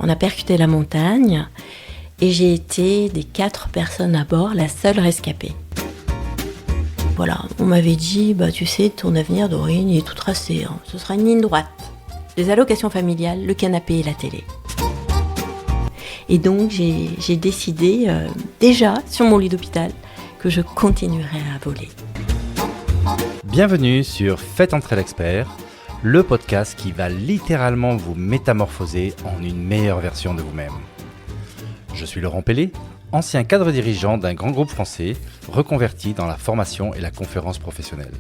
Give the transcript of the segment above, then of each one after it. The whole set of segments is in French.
On a percuté la montagne et j'ai été des 4 personnes à bord, la seule rescapée. Voilà, on m'avait dit, tu sais, ton avenir, Dorine, il est tout tracé, hein. Ce sera une ligne droite. Les allocations familiales, le canapé et la télé. Et donc j'ai décidé, déjà sur mon lit d'hôpital, que je continuerai à voler. Bienvenue sur Faites entrer l'expert, le podcast qui va littéralement vous métamorphoser en une meilleure version de vous-même. Je suis Laurent Pellet, ancien cadre dirigeant d'un grand groupe français, reconverti dans la formation et la conférence professionnelle.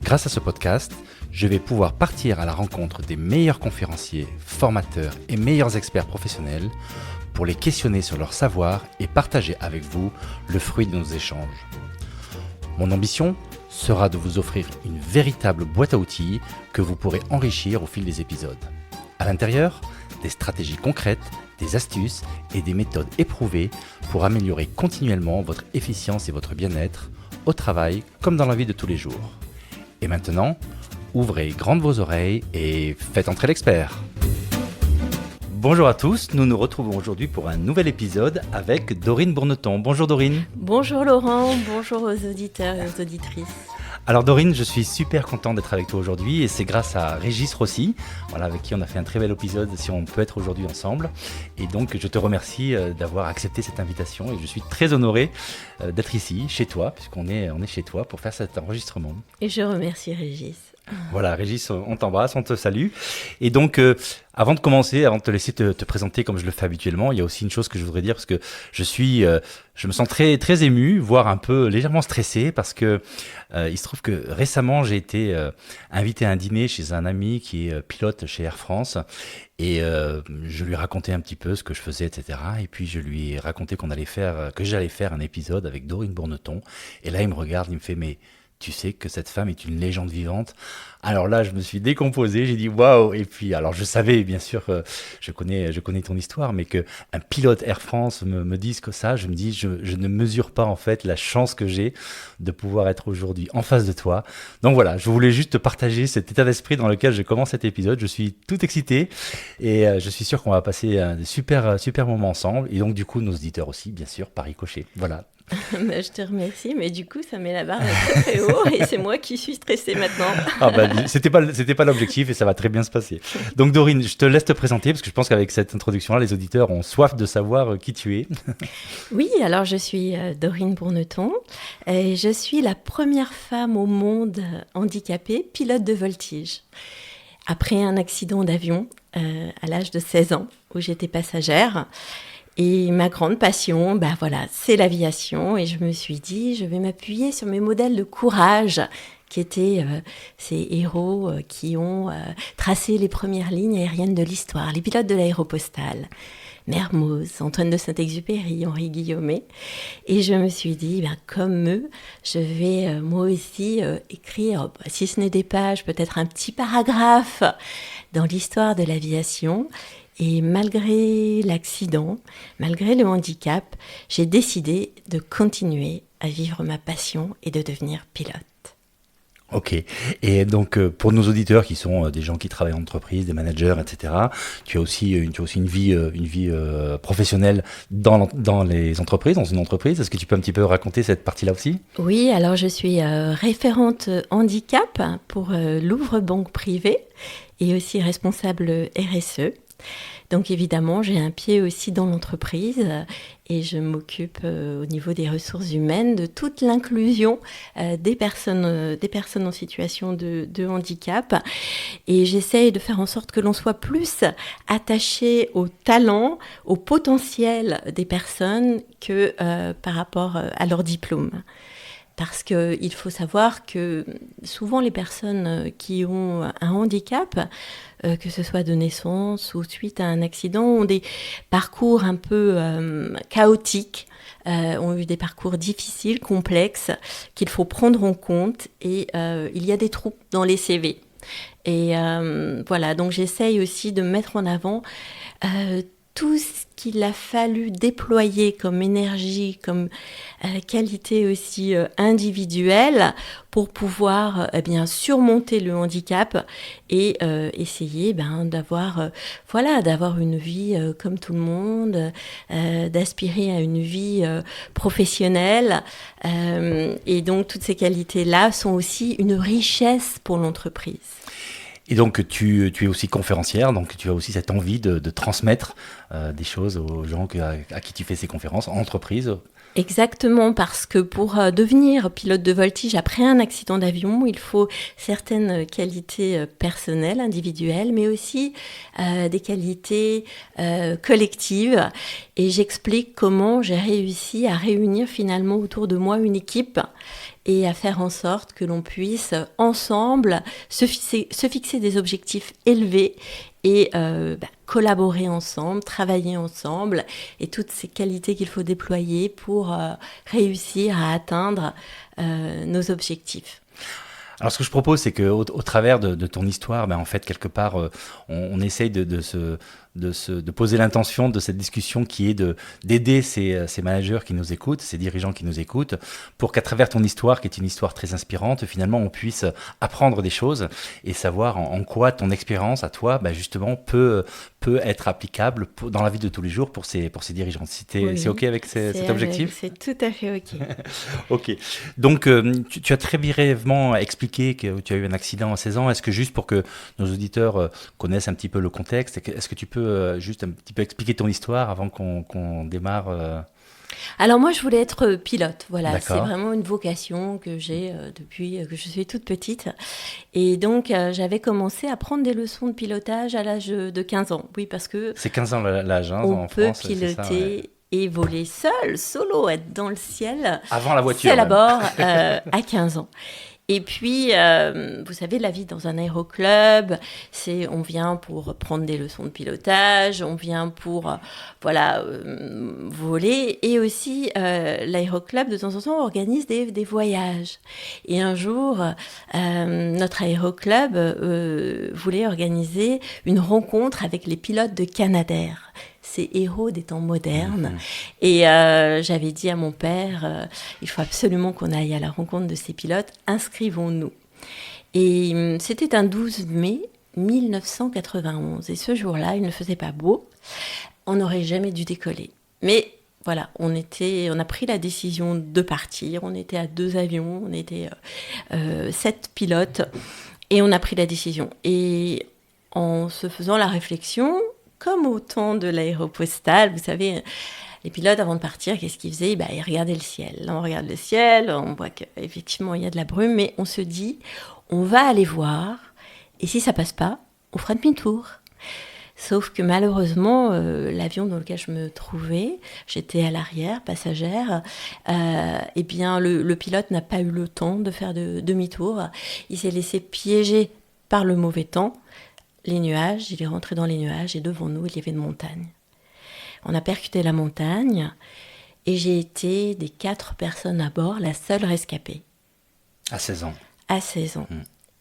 Grâce à ce podcast, je vais pouvoir partir à la rencontre des meilleurs conférenciers, formateurs et meilleurs experts professionnels pour les questionner sur leur savoir et partager avec vous le fruit de nos échanges. Mon ambition sera de vous offrir une véritable boîte à outils que vous pourrez enrichir au fil des épisodes. À l'intérieur, des stratégies concrètes, des astuces et des méthodes éprouvées pour améliorer continuellement votre efficience et votre bien-être au travail comme dans la vie de tous les jours. Et maintenant, ouvrez grandes vos oreilles et faites entrer l'expert. Bonjour à tous, nous nous retrouvons aujourd'hui pour un nouvel épisode avec Dorine Bourneton. Bonjour Dorine. Bonjour Laurent, bonjour aux auditeurs et aux auditrices. Alors Dorine, je suis super content d'être avec toi aujourd'hui et c'est grâce à Régis Rossi, avec qui on a fait un très bel épisode si on peut être aujourd'hui ensemble. Et donc je te remercie d'avoir accepté cette invitation et je suis très honoré d'être ici, chez toi, puisqu'on est chez toi pour faire cet enregistrement. Et je remercie Régis. Voilà, Régis, on t'embrasse, on te salue. Et donc, avant de commencer, avant de te laisser te présenter comme je le fais habituellement, il y a aussi une chose que je voudrais dire parce que je me sens très, très ému, voire un peu légèrement stressé parce que il se trouve que récemment, j'ai été invité à un dîner chez un ami qui est pilote chez Air France et je lui ai raconté un petit peu ce que je faisais, etc. Et puis, je lui ai raconté que j'allais faire un épisode avec Dorine Bourneton. Et là, il me regarde, il me fait « mais tu sais que cette femme est une légende vivante ?» Alors là, je me suis décomposé, j'ai dit waouh. Et puis, alors je savais bien sûr, je connais ton histoire, mais que un pilote Air France me dise que ça, je me dis, je ne mesure pas en fait la chance que j'ai de pouvoir être aujourd'hui en face de toi. Donc voilà, je voulais juste te partager cet état d'esprit dans lequel je commence cet épisode. Je suis tout excité et je suis sûr qu'on va passer un super moment ensemble. Et donc du coup, nos auditeurs aussi, bien sûr, par ricochet. Voilà. Je te remercie, mais du coup, ça met la barre très très haut et c'est moi qui suis stressée maintenant. C'était pas l'objectif et ça va très bien se passer. Donc Dorine, je te laisse te présenter parce que je pense qu'avec cette introduction-là, les auditeurs ont soif de savoir qui tu es. Oui, alors je suis Dorine Bourneton et je suis la première femme au monde handicapée pilote de voltige. Après un accident d'avion à l'âge de 16 ans où j'étais passagère. Et ma grande passion, c'est l'aviation. Et je me suis dit, je vais m'appuyer sur mes modèles de courage, qui étaient ces héros qui ont tracé les premières lignes aériennes de l'histoire, les pilotes de l'Aéropostale, Mermoz, Antoine de Saint-Exupéry, Henri Guillaumet. Et je me suis dit, comme eux, je vais moi aussi écrire, si ce n'est des pages, peut-être un petit paragraphe dans l'histoire de l'aviation. Et malgré l'accident, malgré le handicap, j'ai décidé de continuer à vivre ma passion et de devenir pilote. Ok. Et donc, pour nos auditeurs qui sont des gens qui travaillent en entreprise, des managers, etc., tu as aussi une vie professionnelle dans les entreprises, dans une entreprise. Est-ce que tu peux un petit peu raconter cette partie-là aussi ? Oui, alors je suis référente handicap pour Louvre-Banque Privée et aussi responsable RSE. Donc évidemment, j'ai un pied aussi dans l'entreprise et je m'occupe au niveau des ressources humaines de toute l'inclusion des personnes en situation de handicap. Et j'essaye de faire en sorte que l'on soit plus attaché au talent, au potentiel des personnes que par rapport à leur diplôme. Parce qu'il faut savoir que souvent les personnes qui ont un handicap, que ce soit de naissance ou suite à un accident, ont des parcours un peu chaotiques, ont eu des parcours difficiles, complexes, qu'il faut prendre en compte. Et il y a des trous dans les CV. Et donc j'essaye aussi de mettre en avant tout ce qu'il a fallu déployer comme énergie, comme qualité aussi individuelle pour pouvoir surmonter le handicap et essayer d'avoir une vie comme tout le monde, d'aspirer à une vie professionnelle. Et donc, toutes ces qualités-là sont aussi une richesse pour l'entreprise. Et donc, tu es aussi conférencière, donc tu as aussi cette envie de transmettre des choses aux gens à qui tu fais ces conférences, en entreprise. Exactement, parce que pour devenir pilote de voltige après un accident d'avion, il faut certaines qualités personnelles, individuelles, mais aussi des qualités collectives. Et j'explique comment j'ai réussi à réunir finalement autour de moi une équipe et à faire en sorte que l'on puisse ensemble se fixer des objectifs élevés et collaborer ensemble, travailler ensemble, et toutes ces qualités qu'il faut déployer pour réussir à atteindre nos objectifs. Alors, ce que je propose, c'est qu'au travers de ton histoire, en fait, quelque part, on essaye de poser l'intention de cette discussion qui est d'aider ces managers qui nous écoutent, ces dirigeants qui nous écoutent, pour qu'à travers ton histoire, qui est une histoire très inspirante, finalement, on puisse apprendre des choses et savoir en quoi ton expérience à toi, justement, peut être applicable dans la vie de tous les jours pour ces dirigeants. C'est OK avec cet objectif ? C'est tout à fait OK. OK. Donc, tu as très brièvement expliqué que tu as eu un accident à 16 ans. Est-ce que juste pour que nos auditeurs connaissent un petit peu le contexte, est-ce que tu peux juste un petit peu expliquer ton histoire avant qu'on démarre Alors moi, je voulais être pilote. Voilà, D'accord. C'est vraiment une vocation que j'ai depuis que je suis toute petite. Et donc, j'avais commencé à prendre des leçons de pilotage à l'âge de 15 ans. Oui, parce que c'est 15 ans l'âge on en peut France. piloter c'est ça, ouais. et voler seul, solo, être dans le ciel. Avant la voiture. Seul à bord à 15 ans. Et puis, vous savez, la vie dans un aéroclub, on vient pour prendre des leçons de pilotage, on vient pour, voler. Et aussi, l'aéroclub, de temps en temps, organise des voyages. Et un jour, notre aéroclub voulait organiser une rencontre avec les pilotes de Canadair, ces héros des temps modernes. Et j'avais dit à mon père, il faut absolument qu'on aille à la rencontre de ces pilotes, inscrivons-nous. Et c'était un 12 mai 1991. Et ce jour-là, il ne faisait pas beau. On n'aurait jamais dû décoller. Mais voilà, on a pris la décision de partir. On était à 2 avions, on était 7 pilotes. Et on a pris la décision. Et en se faisant la réflexion, comme au temps de l'aéropostale, vous savez, les pilotes, avant de partir, qu'est-ce qu'ils faisaient ? Ils regardaient le ciel. Là, on regarde le ciel, on voit qu'effectivement, il y a de la brume, mais on se dit, on va aller voir, et si ça passe pas, on fera demi-tour. Sauf que malheureusement, l'avion dans lequel je me trouvais, j'étais à l'arrière, passagère, le pilote n'a pas eu le temps de faire demi-tour. Il s'est laissé piéger par le mauvais temps. Les nuages, il est rentré dans les nuages et devant nous, il y avait une montagne. On a percuté la montagne et j'ai été, des 4 personnes à bord, la seule rescapée. À 16 ans. À 16 ans.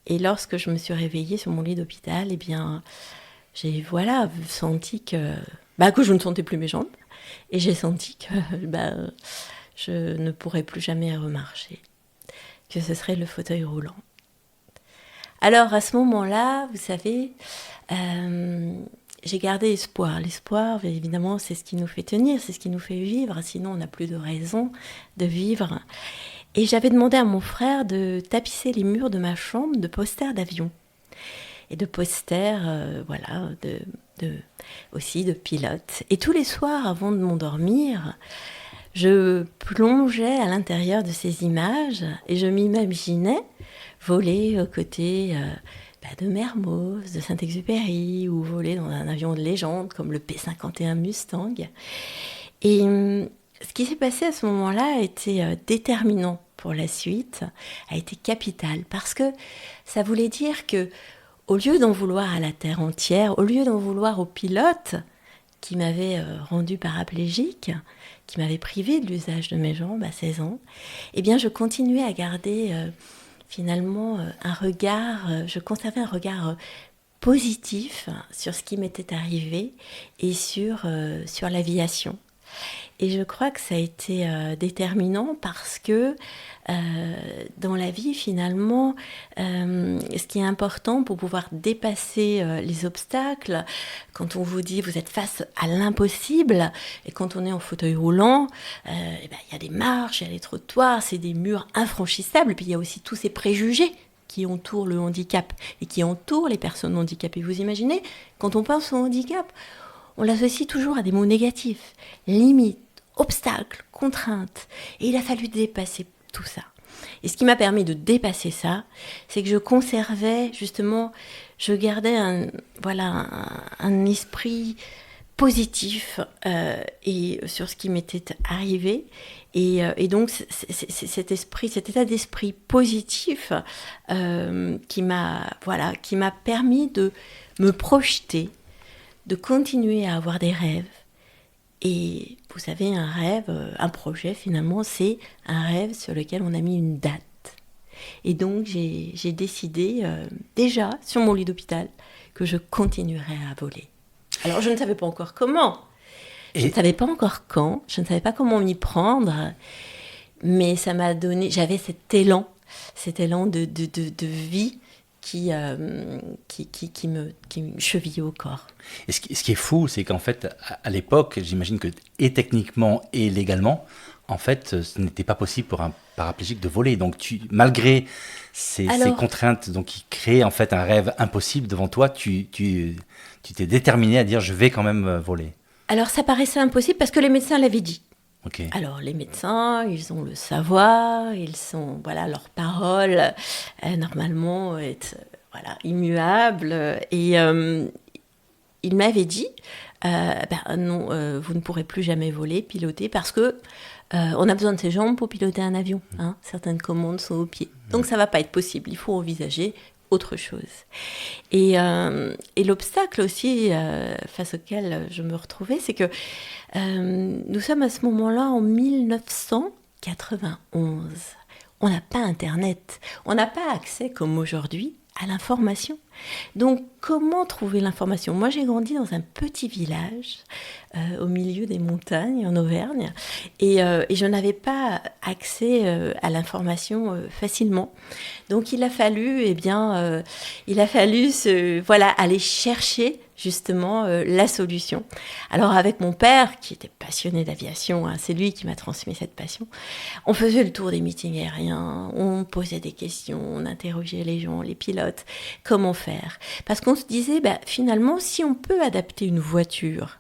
Et lorsque je me suis réveillée sur mon lit d'hôpital, j'ai senti que je ne sentais plus mes jambes et j'ai senti que je ne pourrais plus jamais remarcher, que ce serait le fauteuil roulant. Alors, à ce moment-là, vous savez, j'ai gardé espoir. L'espoir, évidemment, c'est ce qui nous fait tenir, c'est ce qui nous fait vivre. Sinon, on n'a plus de raison de vivre. Et j'avais demandé à mon frère de tapisser les murs de ma chambre de posters d'avions. Et de posters, aussi de pilotes. Et tous les soirs, avant de m'endormir, je plongeais à l'intérieur de ces images et je m'imaginais voler aux côtés de Mermoz, de Saint-Exupéry, ou voler dans un avion de légende comme le P-51 Mustang. Et ce qui s'est passé à ce moment-là a été déterminant pour la suite, a été capital, parce que ça voulait dire que, au lieu d'en vouloir à la terre entière, au lieu d'en vouloir aux pilotes qui m'avaient rendu paraplégique, qui m'avaient privé de l'usage de mes jambes à 16 ans, je continuais à garder finalement je conservais un regard positif sur ce qui m'était arrivé et sur l'aviation. Et je crois que ça a été déterminant parce que dans la vie, finalement, ce qui est important pour pouvoir dépasser les obstacles, quand on vous dit vous êtes face à l'impossible, et quand on est en fauteuil roulant, y a des marches, il y a des trottoirs, c'est des murs infranchissables, et puis il y a aussi tous ces préjugés qui entourent le handicap et qui entourent les personnes handicapées. Vous imaginez, quand on pense au handicap, on l'associe toujours à des mots négatifs, limites, obstacles, contraintes. Et il a fallu dépasser tout ça. Et ce qui m'a permis de dépasser ça, c'est que je conservais justement, je gardais un esprit positif et sur ce qui m'était arrivé. Et donc cet état d'esprit positif qui m'a permis de me projeter, de continuer à avoir des rêves. Et vous savez, un rêve, un projet finalement, c'est un rêve sur lequel on a mis une date. Et donc j'ai décidé déjà sur mon lit d'hôpital que je continuerais à voler. Alors je ne savais pas encore comment, je ne savais pas encore quand, je ne savais pas comment m'y prendre, mais ça m'a donné, j'avais cet élan de vie qui me chevillait au corps. Et ce qui est fou, c'est qu'en fait, à l'époque, j'imagine que et techniquement et légalement, en fait, ce n'était pas possible pour un paraplégique de voler. Donc, malgré ces contraintes qui créaient en fait un rêve impossible devant toi, tu t'es déterminé à dire je vais quand même voler. Alors, ça paraissait impossible parce que les médecins l'avaient dit. Okay. Alors, les médecins, ils ont le savoir, ils sont, leur parole, normalement, est immuable. Et ils m'avaient dit, non, vous ne pourrez plus jamais voler, piloter, parce que on a besoin de ses jambes pour piloter un avion. Certaines commandes sont aux pieds. Donc, ça ne va pas être possible. Il faut envisager autre chose. Et l'obstacle aussi face auquel je me retrouvais, c'est que nous sommes à ce moment-là en 1991. On n'a pas Internet, on n'a pas accès comme aujourd'hui à l'information. Donc comment trouver l'information ? Moi j'ai grandi dans un petit village au milieu des montagnes en Auvergne et je n'avais pas accès à l'information facilement. Donc il a fallu aller chercher justement la solution. Alors avec mon père, qui était passionné d'aviation, c'est lui qui m'a transmis cette passion, on faisait le tour des meetings aériens, on posait des questions, on interrogeait les gens, les pilotes, comment faire ? Parce qu'on se disait, finalement, si on peut adapter une voiture,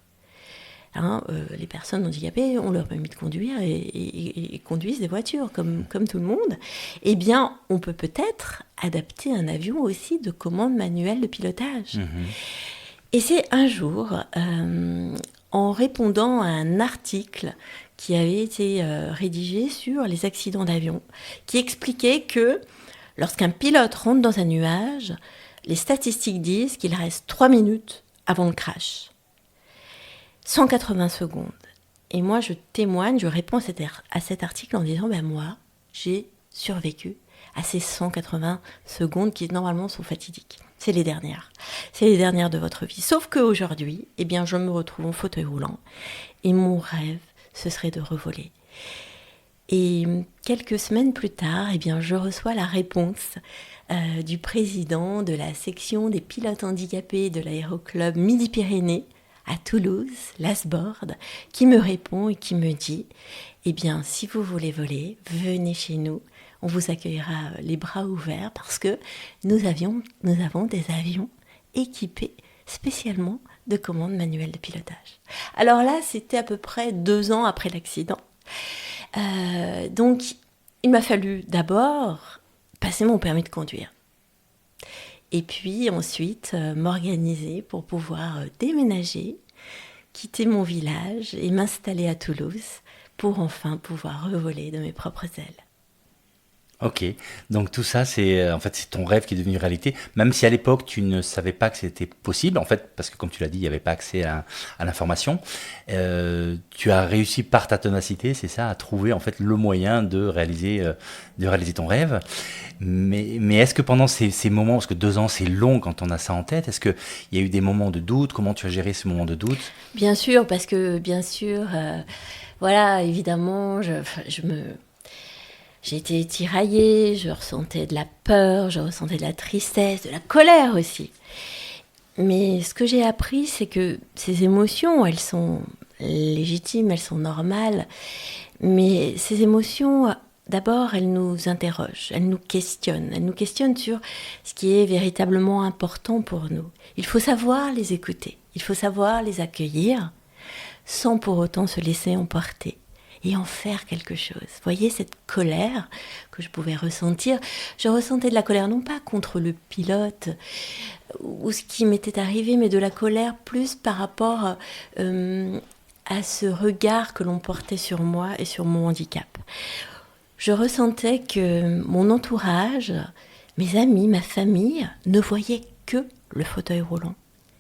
les personnes handicapées ont leur permis de conduire et conduisent des voitures comme tout le monde, eh bien, on peut peut-être adapter un avion aussi de commande manuelle de pilotage. Mmh. Et c'est un jour, en répondant à un article qui avait été rédigé sur les accidents d'avion, qui expliquait que lorsqu'un pilote rentre dans un nuage, les statistiques disent qu'il reste 3 minutes avant le crash. 180 secondes. Et moi, je témoigne, je réponds à cet article en disant, moi, j'ai survécu à ces 180 secondes qui, normalement, sont fatidiques. C'est les dernières. C'est les dernières de votre vie. Sauf qu'aujourd'hui, je me retrouve en fauteuil roulant. Et mon rêve, ce serait de revoler. Et quelques semaines plus tard, je reçois la réponse du président de la section des pilotes handicapés de l'aéroclub Midi-Pyrénées à Toulouse, Lasbord, qui me répond et qui me dit « si vous voulez voler, venez chez nous. On vous accueillera les bras ouverts parce que nous avons des avions équipés spécialement de commandes manuelles de pilotage. » Alors là, c'était à peu près 2 ans après l'accident. Donc, il m'a fallu d'abord passer mon permis de conduire. Et puis ensuite, m'organiser pour pouvoir déménager, quitter mon village et m'installer à Toulouse pour enfin pouvoir revoler de mes propres ailes. Ok, donc tout ça, en fait, c'est ton rêve qui est devenu réalité, même si à l'époque, tu ne savais pas que c'était possible, en fait, parce que comme tu l'as dit, il n'y avait pas accès à l'information. Tu as réussi par ta ténacité, c'est ça, à trouver en fait le moyen de réaliser ton rêve. Mais est-ce que pendant ces moments, parce que 2 ans, c'est long quand on a ça en tête, est-ce qu'il y a eu des moments de doute? Comment tu as géré ces moments de doute? Bien sûr, parce que, bien sûr, voilà, évidemment, j'ai été tiraillée, je ressentais de la peur, je ressentais de la tristesse, de la colère aussi. Mais ce que j'ai appris, c'est que ces émotions, elles sont légitimes, elles sont normales. Mais ces émotions, d'abord, elles nous interrogent, elles nous questionnent sur ce qui est véritablement important pour nous. Il faut savoir les écouter, il faut savoir les accueillir, sans pour autant se laisser emporter et en faire quelque chose. Vous voyez cette colère que je pouvais ressentir, je ressentais de la colère non pas contre le pilote ou ce qui m'était arrivé, mais de la colère plus par rapport à ce regard que l'on portait sur moi et sur mon handicap. Je ressentais que mon entourage, mes amis, ma famille, ne voyaient que le fauteuil roulant.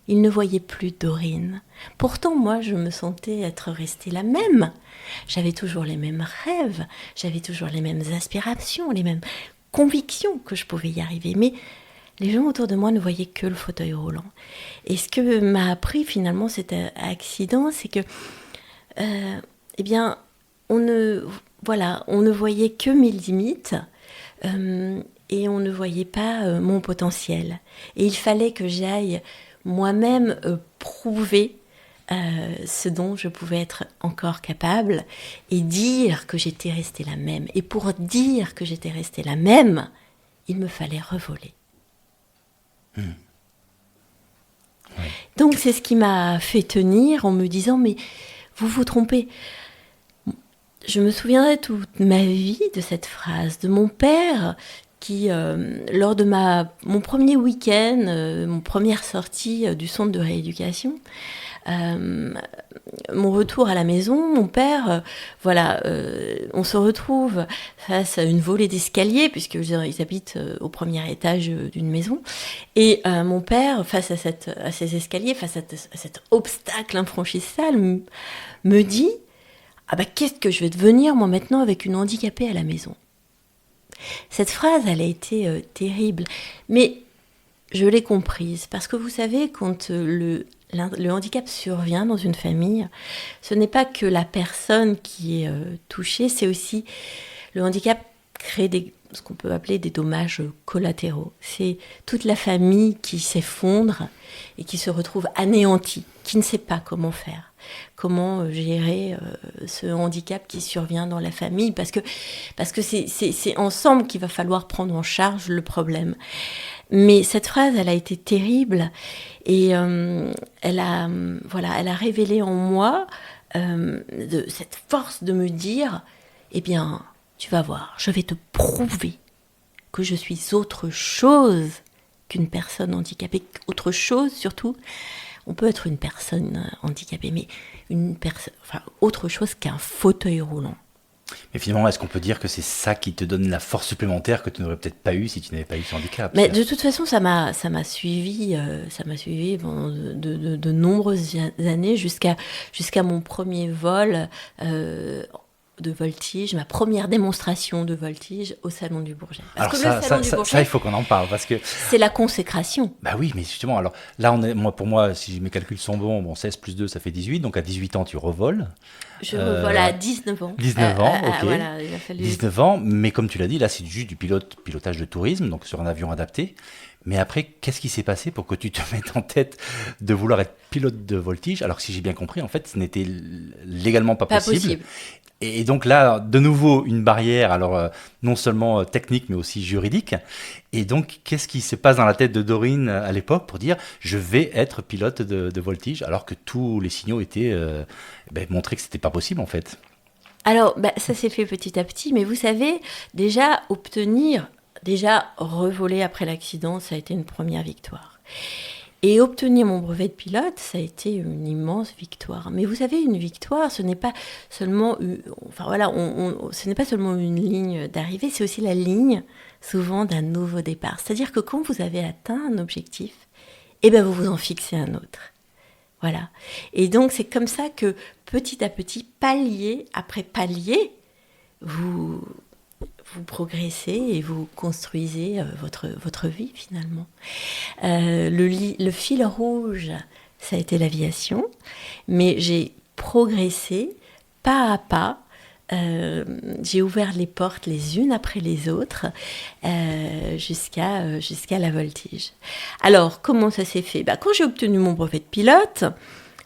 Ils ne voyaient plus Dorine. Pourtant, moi, je me sentais être restée la même. J'avais toujours les mêmes rêves, j'avais toujours les mêmes aspirations, les mêmes convictions que je pouvais y arriver. Mais les gens autour de moi ne voyaient que le fauteuil roulant. Et ce que m'a appris finalement cet accident, c'est que, eh bien, on ne voyait que mes limites et on ne voyait pas mon potentiel. Et il fallait que j'aille moi-même prouver ce dont je pouvais être encore capable et dire que j'étais restée la même. Et pour dire que j'étais restée la même, il me fallait revoler. Oui. Donc c'est ce qui m'a fait tenir en me disant mais vous vous trompez. Je me souviendrai toute ma vie de cette phrase de mon père qui, lors de mon premier week-end, mon première sortie du centre de rééducation, mon retour à la maison, mon père, on se retrouve face à une volée d'escaliers, puisqu'ils habitent au premier étage d'une maison, et mon père, face à ces escaliers, face à cet obstacle infranchissable, me dit « Ah bah qu'est-ce que je vais devenir moi maintenant avec une handicapée à la maison ?» Cette phrase, elle a été terrible, mais je l'ai comprise, parce que vous savez, quand le handicap survient dans une famille, ce n'est pas que la personne qui est touchée, c'est aussi le handicap crée ce qu'on peut appeler des dommages collatéraux. C'est toute la famille qui s'effondre et qui se retrouve anéantie, qui ne sait pas comment faire, comment gérer ce handicap qui survient dans la famille, parce que c'est ensemble qu'il va falloir prendre en charge le problème. Mais cette phrase, elle a été terrible et elle a révélé en moi cette force de me dire, eh bien, tu vas voir, je vais te prouver que je suis autre chose qu'une personne handicapée. Autre chose, surtout, on peut être une personne handicapée, mais autre chose qu'un fauteuil roulant. Mais finalement, est-ce qu'on peut dire que c'est ça qui te donne la force supplémentaire que tu n'aurais peut-être pas eu si tu n'avais pas eu ce handicap? Mais de toute façon, ça m'a suivi pendant de nombreuses années jusqu'à mon premier vol de voltige, ma première démonstration de voltige au Salon du Bourget. Alors ça, il faut qu'on en parle parce que c'est la consécration. Bah oui, mais justement, alors là, pour moi, si mes calculs sont bons, 16 plus 2, ça fait 18, donc à 18 ans, tu revoles. Je revole à 19 ans. 19 ans, ok. Voilà, il a fallu... 19 ans, mais comme tu l'as dit, là, c'est juste du pilotage de tourisme, donc sur un avion adapté. Mais après, qu'est-ce qui s'est passé pour que tu te mettes en tête de vouloir être pilote de voltige, alors que si j'ai bien compris, en fait, ce n'était légalement pas possible. Et donc là, de nouveau, une barrière, alors non seulement technique, mais aussi juridique. Et donc, qu'est-ce qui se passe dans la tête de Dorine à l'époque pour dire « je vais être pilote de voltige », alors que tous les signaux étaient montrés que c'était pas possible en fait? Alors, ça s'est fait petit à petit, mais vous savez, déjà revoler après l'accident, ça a été une première victoire. Et obtenir mon brevet de pilote, ça a été une immense victoire. Mais vous savez, une victoire, ce n'est pas seulement, ce n'est pas seulement une ligne d'arrivée, c'est aussi la ligne, souvent, d'un nouveau départ. C'est-à-dire que quand vous avez atteint un objectif, eh ben vous vous en fixez un autre. Voilà. Et donc, c'est comme ça que, petit à petit, palier après palier, vous progressez et vous construisez votre vie, finalement. Le fil rouge, ça a été l'aviation, mais j'ai progressé pas à pas. J'ai ouvert les portes les unes après les autres jusqu'à la voltige. Alors, comment ça s'est fait ? Quand j'ai obtenu mon brevet de pilote,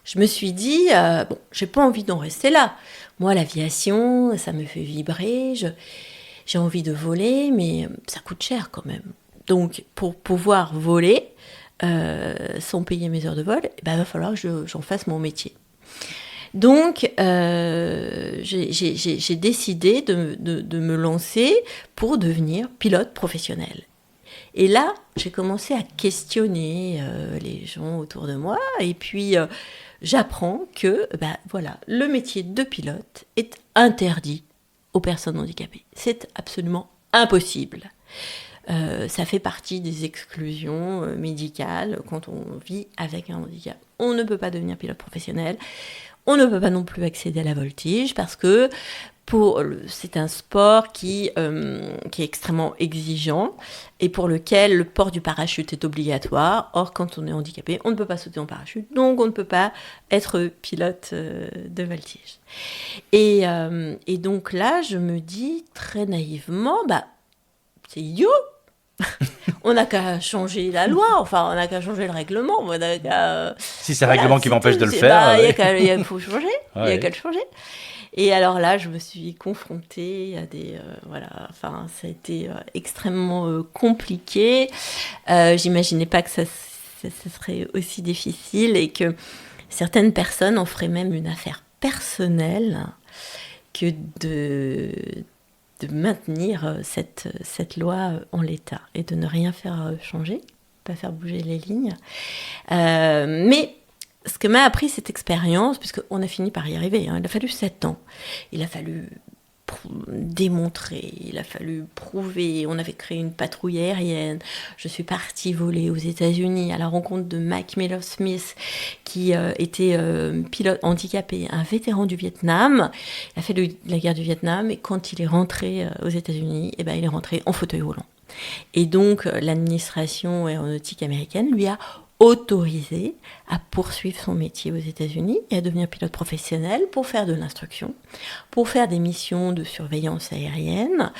je me suis dit, j'ai pas envie d'en rester là. Moi, l'aviation, ça me fait vibrer, j'ai envie de voler, mais ça coûte cher quand même. Donc, pour pouvoir voler sans payer mes heures de vol, il va falloir que j'en fasse mon métier. Donc, j'ai décidé de me lancer pour devenir pilote professionnel. Et là, j'ai commencé à questionner les gens autour de moi. Et puis, j'apprends que le métier de pilote est interdit aux personnes handicapées. C'est absolument impossible. Ça fait partie des exclusions médicales quand on vit avec un handicap. On ne peut pas devenir pilote professionnel. On ne peut pas non plus accéder à la voltige parce que c'est un sport qui est extrêmement exigeant et pour lequel le port du parachute est obligatoire. Or, quand on est handicapé, on ne peut pas sauter en parachute, donc on ne peut pas être pilote de voltige. Et donc là, je me dis très naïvement, c'est idiot. On n'a qu'à changer la loi, enfin, on n'a qu'à changer le règlement. Si c'est le règlement qui m'empêche de le faire. Il faut changer, il n'y a qu'à le changer. Et alors là, je me suis confrontée à ça a été extrêmement compliqué. J'imaginais pas que ça serait aussi difficile et que certaines personnes en feraient même une affaire personnelle que de maintenir cette loi en l'état et de ne rien faire changer, pas faire bouger les lignes. Mais ce que m'a appris cette expérience, puisqu'on a fini par y arriver, il a fallu 7 ans. Il a fallu démontrer, il a fallu prouver. On avait créé une patrouille aérienne. Je suis partie voler aux États-Unis à la rencontre de Mike Miller-Smith, qui était pilote handicapé, un vétéran du Vietnam. Il a fait la guerre du Vietnam et quand il est rentré aux États-Unis, il est rentré en fauteuil roulant. Et donc, l'administration aéronautique américaine lui a autorisé à poursuivre son métier aux États-Unis et à devenir pilote professionnel pour faire de l'instruction, pour faire des missions de surveillance aérienne,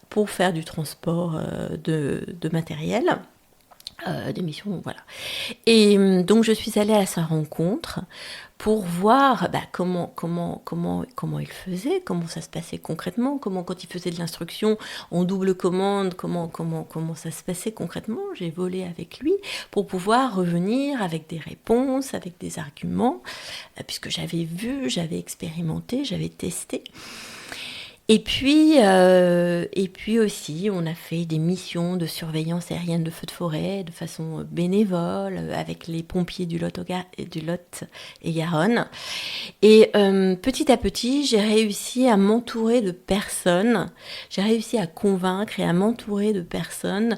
pour faire du transport de matériel, des missions, voilà. Et donc je suis allée à sa rencontre pour voir comment il faisait, comment ça se passait concrètement, comment quand il faisait de l'instruction en double commande, comment ça se passait concrètement. J'ai volé avec lui pour pouvoir revenir avec des réponses, avec des arguments, puisque j'avais vu, j'avais expérimenté, j'avais testé. Et puis aussi, on a fait des missions de surveillance aérienne de feux de forêt de façon bénévole avec les pompiers du Lot et Garonne. Et petit à petit, j'ai réussi à m'entourer de personnes, j'ai réussi à convaincre et à m'entourer de personnes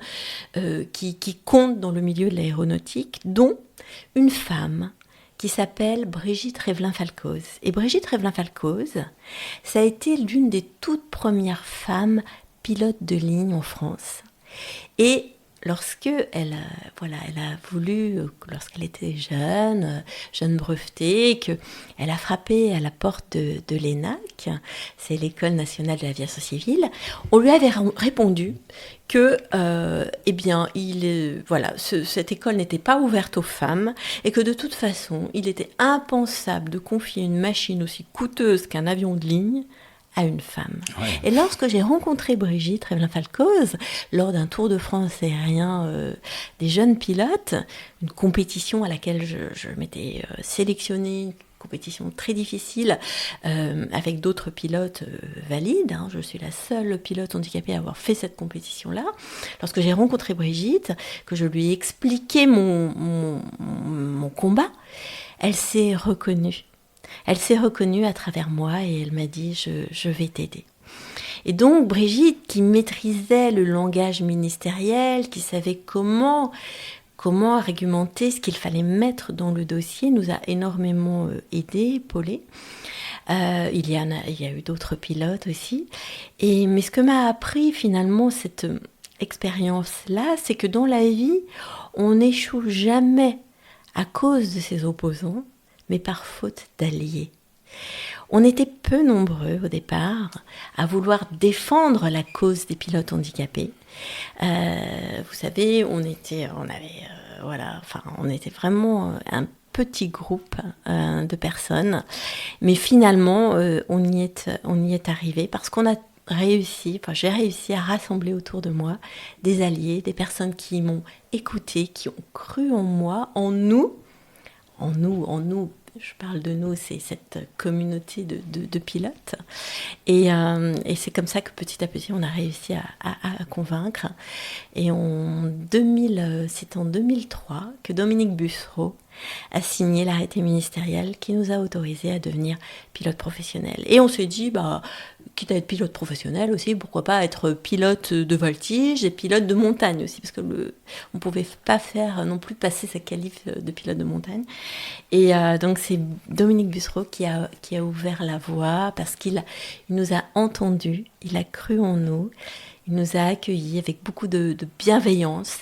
qui comptent dans le milieu de l'aéronautique, dont une femme qui s'appelle Brigitte Revelin-Falcoz. Et Brigitte Revelin-Falcoz, ça a été l'une des toutes premières femmes pilotes de ligne en France. Et lorsqu'elle a voulu, lorsqu'elle était jeune brevetée, qu'elle a frappé à la porte de l'ENAC, c'est l'École nationale de l'aviation civile, on lui avait répondu que cette école n'était pas ouverte aux femmes et que de toute façon, il était impensable de confier une machine aussi coûteuse qu'un avion de ligne à une femme. Ouais. Et lorsque j'ai rencontré Brigitte Revelin-Falcoz lors d'un Tour de France aérien des jeunes pilotes, une compétition à laquelle je m'étais sélectionnée compétition très difficile avec d'autres pilotes valides. Je suis la seule pilote handicapée à avoir fait cette compétition-là. Lorsque j'ai rencontré Brigitte, que je lui ai expliqué mon combat, elle s'est reconnue. Elle s'est reconnue à travers moi et elle m'a dit « je vais t'aider ». Et donc Brigitte, qui maîtrisait le langage ministériel, qui savait comment argumenter ce qu'il fallait mettre dans le dossier, nous a énormément aidés, épaulés. Il y a eu d'autres pilotes aussi. Mais ce que m'a appris finalement cette expérience-là, c'est que dans la vie, on n'échoue jamais à cause de ses opposants, mais par faute d'alliés. On était peu nombreux au départ à vouloir défendre la cause des pilotes handicapés. Vous savez, on était vraiment un petit groupe de personnes, mais finalement, on y est arrivé parce qu'on a j'ai réussi à rassembler autour de moi des alliés, des personnes qui m'ont écouté, qui ont cru en moi, en nous. Je parle de nous, c'est cette communauté de pilotes. Et c'est comme ça que petit à petit, on a réussi à convaincre. Et c'est en 2003 que Dominique Bussereau a signé l'arrêté ministériel qui nous a autorisés à devenir pilote professionnel. Et on s'est dit, quitte à être pilote professionnel aussi, pourquoi pas être pilote de voltige et pilote de montagne aussi, parce que on ne pouvait pas faire non plus passer sa qualif de pilote de montagne. Et donc c'est Dominique Bussereau qui a ouvert la voie, parce qu'il nous a entendus, il a cru en nous, il nous a accueillis avec beaucoup de bienveillance.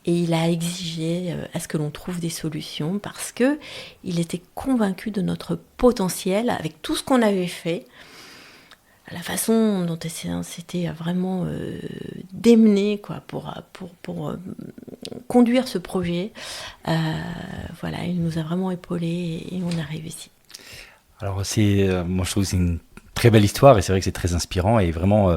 Et il a exigé à ce que l'on trouve des solutions parce qu'il était convaincu de notre potentiel avec tout ce qu'on avait fait, la façon dont c'était vraiment démené pour conduire ce projet. Il nous a vraiment épaulés et on a réussi. Alors moi je trouve que c'est une très belle histoire et c'est vrai que c'est très inspirant et vraiment...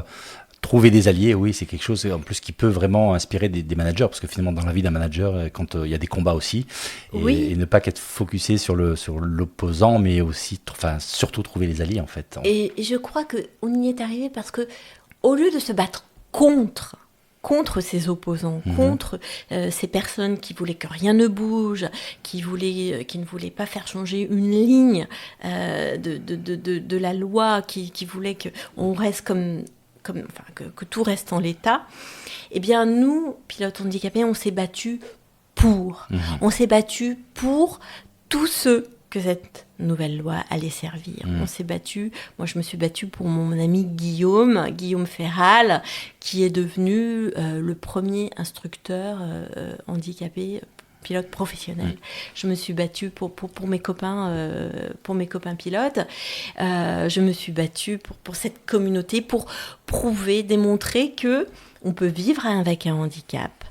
Trouver des alliés, oui, c'est quelque chose en plus qui peut vraiment inspirer des managers, parce que finalement dans la vie d'un manager, quand il y a des combats aussi, et ne pas qu'être focusé sur l'opposant, mais aussi, surtout trouver les alliés en fait. Et je crois qu'on y est arrivé parce que au lieu de se battre contre ses opposants, contre ces personnes qui voulaient que rien ne bouge, qui ne voulaient pas faire changer une ligne de la loi, qui voulaient qu'on reste que tout reste en l'état, eh bien nous, pilotes handicapés, on s'est battus pour. On s'est battus pour tous ceux que cette nouvelle loi allait servir. On s'est battus, moi je me suis battue pour mon ami Guillaume Ferral, qui est devenu le premier instructeur handicapé pilote professionnel. Je me suis battue pour mes copains pilotes. Je me suis battue pour cette communauté, pour prouver, démontrer que on peut vivre avec un handicap.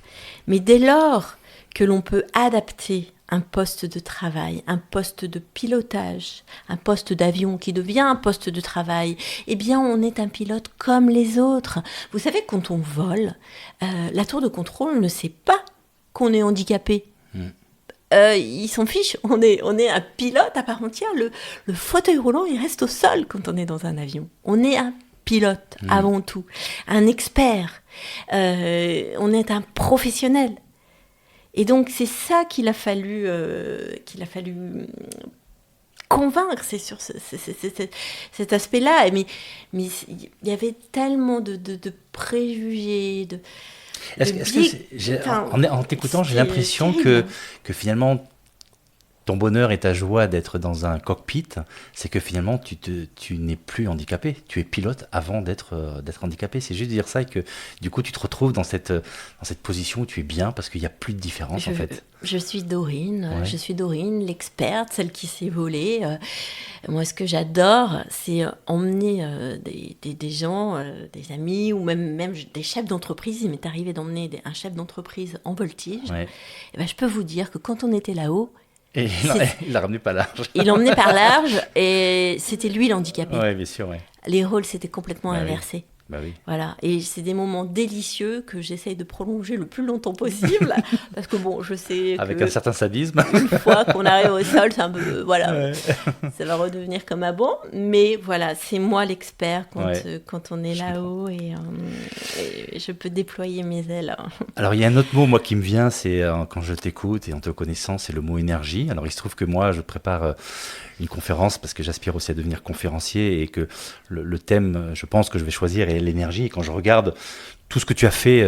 Mais dès lors que l'on peut adapter un poste de travail, un poste de pilotage, un poste d'avion qui devient un poste de travail, eh bien on est un pilote comme les autres. Vous savez, quand on vole, la tour de contrôle ne sait pas qu'on est handicapé. Ils s'en fichent, on est un pilote à part entière. Le fauteuil roulant, il reste au sol quand on est dans un avion. On est un pilote avant tout, un expert. On est un professionnel. Et donc c'est ça qu'il a fallu convaincre, c'est sur cet aspect-là. Mais il y avait tellement de préjugés, en t'écoutant, j'ai l'impression que finalement, ton bonheur et ta joie d'être dans un cockpit, c'est que finalement, tu n'es plus handicapé. Tu es pilote avant d'être handicapé. C'est juste de dire ça et que du coup, tu te retrouves dans cette position où tu es bien parce qu'il n'y a plus de différence en fait. Je suis Dorine, l'experte, celle qui sait voler. Moi, ce que j'adore, c'est emmener des gens, des amis ou même des chefs d'entreprise. Il m'est arrivé d'emmener un chef d'entreprise en voltige. Ouais. Et je peux vous dire que quand on était là-haut, et il l'a ramené par large. Il l'emmenait par large et c'était lui l'handicapé. Oui, bien sûr. Ouais. Les rôles s'étaient complètement inversés. Bah oui. Voilà, et c'est des moments délicieux que j'essaye de prolonger le plus longtemps possible, parce que bon, je sais Avec que un certain sadisme. une fois qu'on arrive au sol, c'est un peu, voilà, Ouais. ça va redevenir comme avant. Mais voilà, c'est moi l'expert quand on est Je là-haut et je peux déployer mes ailes. Alors, il y a un autre mot, moi, qui me vient, c'est quand je t'écoute et en te connaissant, c'est le mot énergie. Alors, il se trouve que moi, je prépare une conférence parce que j'aspire aussi à devenir conférencier et que le thème, je pense que je vais choisir est l'énergie. Et quand je regarde tout ce que tu as fait,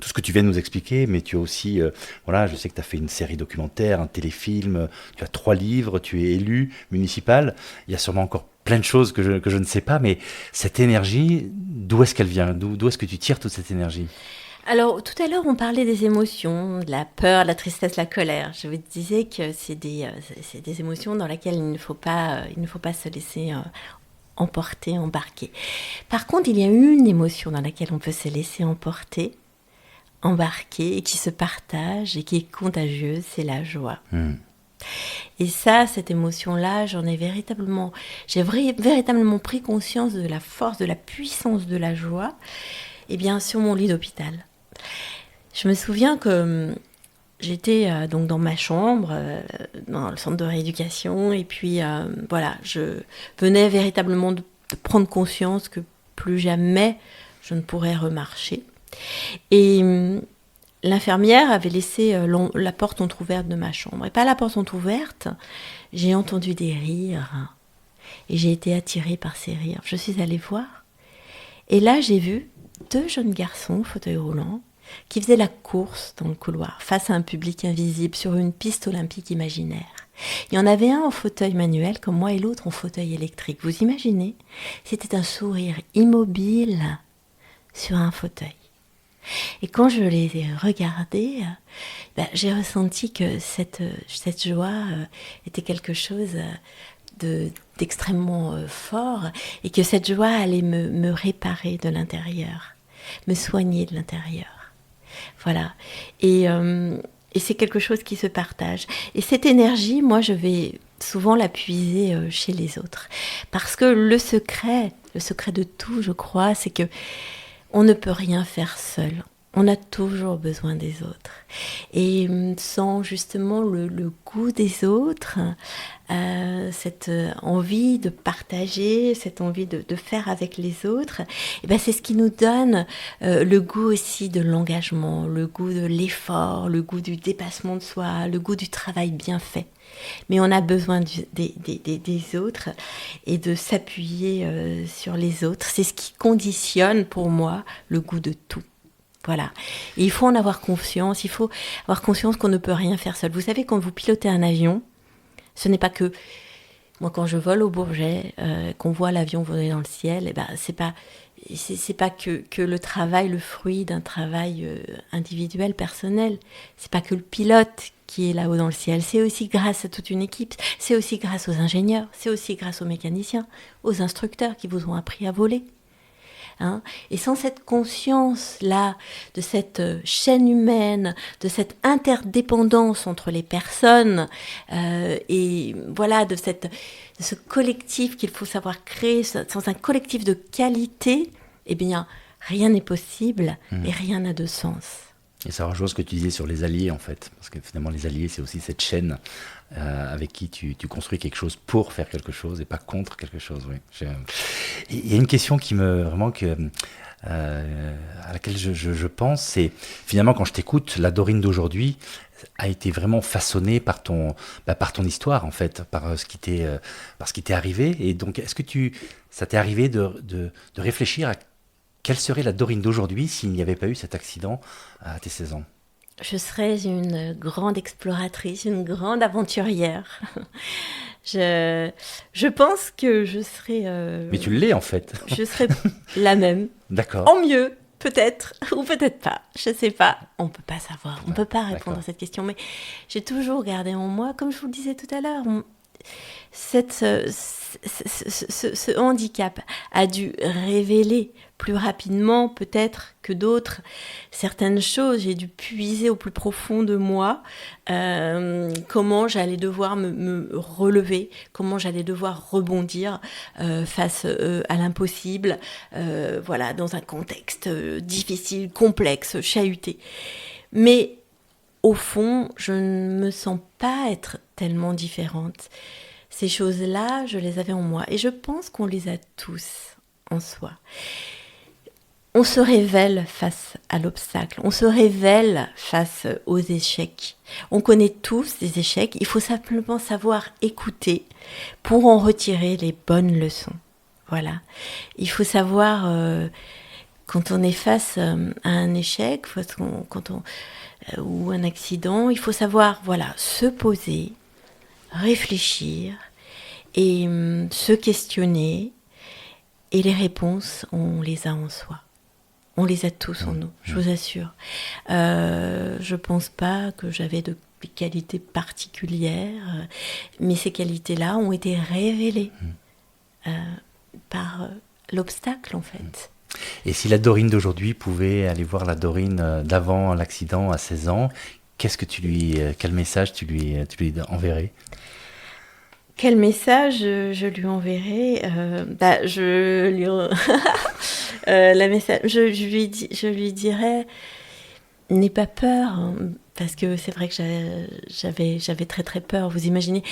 tout ce que tu viens de nous expliquer, mais tu as aussi, voilà, je sais que tu as fait une série documentaire, un téléfilm, tu as 3 livres, tu es élu municipal. Il y a sûrement encore plein de choses que je ne sais pas, mais cette énergie, d'où est-ce qu'elle vient? D'où est-ce que tu tires toute cette énergie? Alors, tout à l'heure, on parlait des émotions, de la peur, de la tristesse, la colère. Je vous disais que c'est des émotions dans lesquelles il ne faut pas se laisser emporter, embarquer. Par contre, il y a une émotion dans laquelle on peut se laisser emporter, embarquer, et qui se partage et qui est contagieuse, c'est la joie. Et ça, cette émotion-là, j'ai véritablement pris conscience de la force, de la puissance de la joie, et bien sur mon lit d'hôpital. Je me souviens que j'étais donc dans ma chambre, dans le centre de rééducation, et puis voilà, je venais véritablement de prendre conscience que plus jamais je ne pourrais remarcher. Et l'infirmière avait laissé la porte entrouverte de ma chambre. Et pas la porte entrouverte, j'ai entendu des rires, et j'ai été attirée par ces rires. Je suis allée voir, et là j'ai vu 2 jeunes garçons, fauteuil roulant, qui faisaient la course dans le couloir, face à un public invisible, sur une piste olympique imaginaire. Il y en avait un en fauteuil manuel, comme moi, et l'autre en fauteuil électrique. Vous imaginez? C'était un sourire immobile sur un fauteuil. Et quand je les ai regardés, j'ai ressenti que cette joie était quelque chose d'extrêmement fort, et que cette joie allait me réparer de l'intérieur, me soigner de l'intérieur. Voilà. Et c'est quelque chose qui se partage. Et cette énergie, moi, je vais souvent la puiser chez les autres. Parce que le secret de tout, je crois, c'est que on ne peut rien faire seul. On a toujours besoin des autres. Et sans justement le goût des autres, cette envie de partager, cette envie de faire avec les autres, et ben c'est ce qui nous donne le goût aussi de l'engagement, le goût de l'effort, le goût du dépassement de soi, le goût du travail bien fait. Mais on a besoin des autres et de s'appuyer sur les autres. C'est ce qui conditionne pour moi le goût de tout. Voilà. Et il faut en avoir conscience. Il faut avoir conscience qu'on ne peut rien faire seul. Vous savez, quand vous pilotez un avion, ce n'est pas que... Moi, quand je vole au Bourget, qu'on voit l'avion voler dans le ciel, eh ben, c'est pas que le travail, le fruit d'un travail individuel, personnel. C'est pas que le pilote qui est là-haut dans le ciel. C'est aussi grâce à toute une équipe. C'est aussi grâce aux ingénieurs. C'est aussi grâce aux mécaniciens, aux instructeurs qui vous ont appris à voler. Et sans cette conscience-là, de cette chaîne humaine, de cette interdépendance entre les personnes, et voilà, de ce collectif qu'il faut savoir créer, sans un collectif de qualité, eh bien, rien n'est possible et rien n'a de sens. Et ça rejoint ce que tu disais sur les alliés, en fait. Parce que finalement, les alliés, c'est aussi cette chaîne avec qui tu construis quelque chose pour faire quelque chose et pas contre quelque chose. Oui. Il y a une question qui à laquelle je pense, c'est finalement quand je t'écoute, la Dorine d'aujourd'hui a été vraiment façonnée par ton histoire, en fait, par ce qui t'est arrivé. Et donc, est-ce que ça t'est arrivé de réfléchir à quelle serait la Dorine d'aujourd'hui s'il n'y avait pas eu cet accident à tes 16 ans? Je serais une grande exploratrice, une grande aventurière. Je pense que je serais... Mais tu l'es en fait. Je serais la même. D'accord. En mieux, peut-être, ou peut-être pas. Je sais pas. On peut pas savoir. On peut pas répondre à cette question. Mais j'ai toujours gardé en moi, comme je vous le disais tout à l'heure, ce handicap a dû révéler plus rapidement peut-être que d'autres certaines choses. J'ai dû puiser au plus profond de moi comment j'allais devoir me relever, comment j'allais devoir rebondir face à l'impossible, voilà, dans un contexte difficile, complexe, chahuté. Mais au fond, je ne me sens pas être tellement différente. Ces choses-là, je les avais en moi. Et je pense qu'on les a tous en soi. On se révèle face à l'obstacle. On se révèle face aux échecs. On connaît tous des échecs. Il faut simplement savoir écouter pour en retirer les bonnes leçons. Voilà. Il faut savoir, quand on est face à un échec, ou un accident, il faut savoir, voilà, se poser, réfléchir et se questionner. Et les réponses, on les a en soi. On les a tous en nous, je vous assure. Je pense pas que j'avais des qualités particulières, mais ces qualités-là ont été révélées par l'obstacle, en fait. Et si la Dorine d'aujourd'hui pouvait aller voir la Dorine d'avant l'accident à 16 ans, quel message tu lui enverrais ? Quel message je lui enverrai je lui dirais, n'aie pas peur, hein, parce que c'est vrai que j'avais très très peur. Vous imaginez,